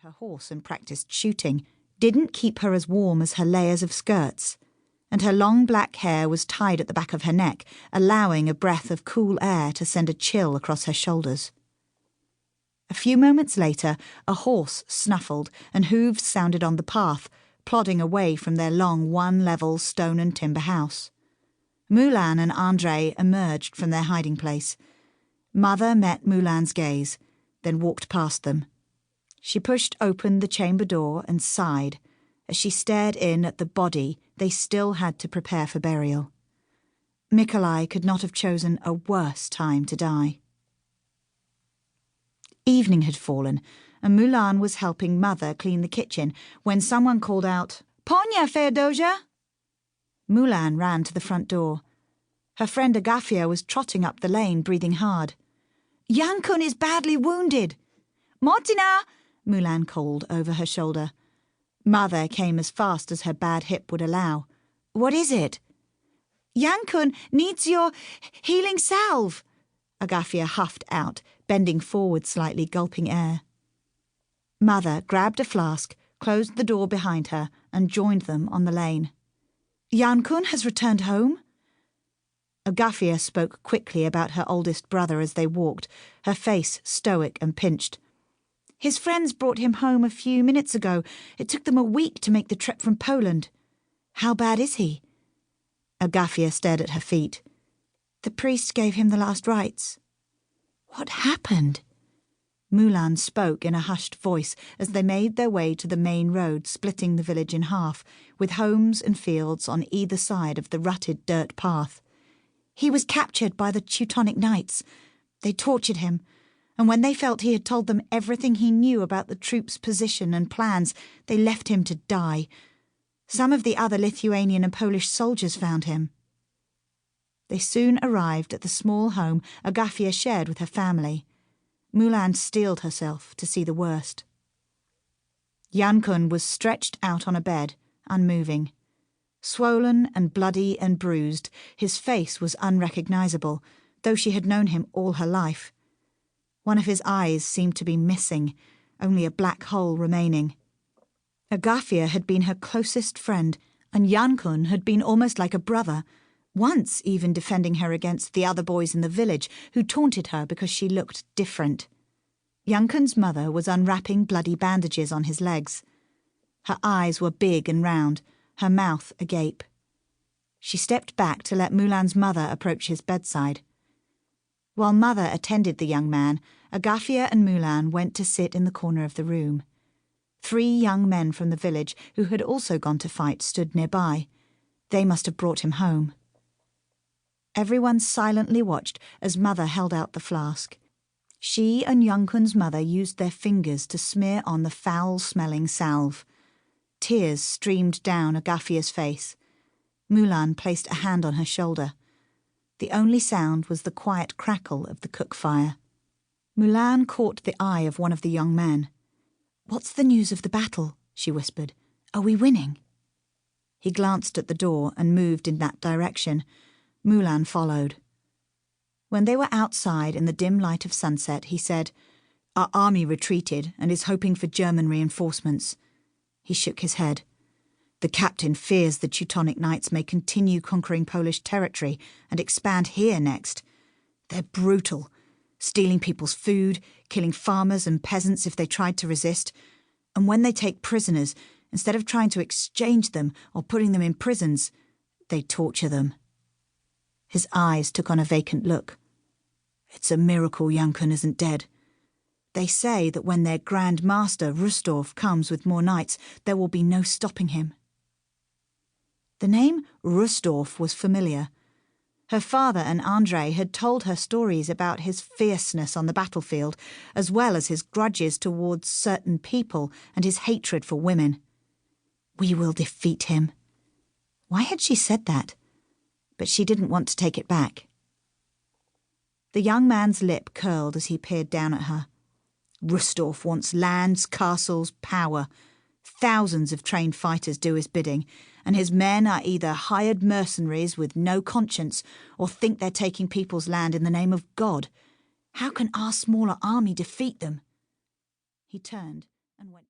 her horse and practiced shooting, didn't keep her as warm as her layers of skirts, and her long black hair was tied at the back of her neck, allowing a breath of cool air to send a chill across her shoulders. A few moments later, a horse snuffled and hooves sounded on the path, plodding away from their long one-level stone and timber house. Mulan and Andrei emerged from their hiding place. Mother met Mulan's gaze, then walked past them. She pushed open the chamber door and sighed as she stared in at the body they still had to prepare for burial. Mikolai could not have chosen a worse time to die. Evening had fallen, and Mulan was helping Mother clean the kitchen when someone called out, "Ponya, Feodosia!" Mulan ran to the front door. Her friend Agafia was trotting up the lane, breathing hard. "Yankun is badly wounded!" "Motina!" Mulan called over her shoulder. Mother came as fast as her bad hip would allow. "What is it?" "Yankun needs your healing salve," Agafia huffed out, bending forward slightly, gulping air. Mother grabbed a flask, closed the door behind her, and joined them on the lane. "Yankun has returned home?" Agafia spoke quickly about her oldest brother as they walked, her face stoic and pinched. "His friends brought him home a few minutes ago. It took them a week to make the trip from Poland." "How bad is he?" Agafia stared at her feet. "The priest gave him the last rites." "What happened?" Mulan spoke in a hushed voice as they made their way to the main road splitting the village in half, with homes and fields on either side of the rutted dirt path. "He was captured by the Teutonic Knights. They tortured him, and when they felt he had told them everything he knew about the troops' position and plans, they left him to die. Some of the other Lithuanian and Polish soldiers found him." They soon arrived at the small home Agafia shared with her family. Mulan steeled herself to see the worst. Yankun was stretched out on a bed, unmoving. Swollen and bloody and bruised, his face was unrecognizable, though she had known him all her life. One of his eyes seemed to be missing, only a black hole remaining. Agafia had been her closest friend, and Yankun had been almost like a brother, once even defending her against the other boys in the village who taunted her because she looked different. Yankun's mother was unwrapping bloody bandages on his legs. Her eyes were big and round, her mouth agape. She stepped back to let Mulan's mother approach his bedside. While Mother attended the young man, Agafia and Mulan went to sit in the corner of the room. 3 young men from the village who had also gone to fight stood nearby. They must have brought him home. Everyone silently watched as Mother held out the flask. She and Yankun's mother used their fingers to smear on the foul-smelling salve. Tears streamed down Agafia's face. Mulan placed a hand on her shoulder. The only sound was the quiet crackle of the cook fire. Mulan caught the eye of one of the young men. "What's the news of the battle?" she whispered. "Are we winning?" He glanced at the door and moved in that direction. Mulan followed. When they were outside in the dim light of sunset, he said, "Our army retreated and is hoping for German reinforcements." He shook his head. "The captain fears the Teutonic Knights may continue conquering Polish territory and expand here next. They're brutal, stealing people's food, killing farmers and peasants if they tried to resist. And when they take prisoners, instead of trying to exchange them or putting them in prisons, they torture them." His eyes took on a vacant look. "It's a miracle Yankun isn't dead. They say that when their Grand Master, Rustorf, comes with more knights, there will be no stopping him." The name Rustorf was familiar. Her father and Andrei had told her stories about his fierceness on the battlefield, as well as his grudges towards certain people and his hatred for women. "We will defeat him." Why had she said that? But she didn't want to take it back. The young man's lip curled as he peered down at her. "Rustorf wants lands, castles, power. Thousands of trained fighters do his bidding, and his men are either hired mercenaries with no conscience or think they're taking people's land in the name of God. How can our smaller army defeat them?" He turned and went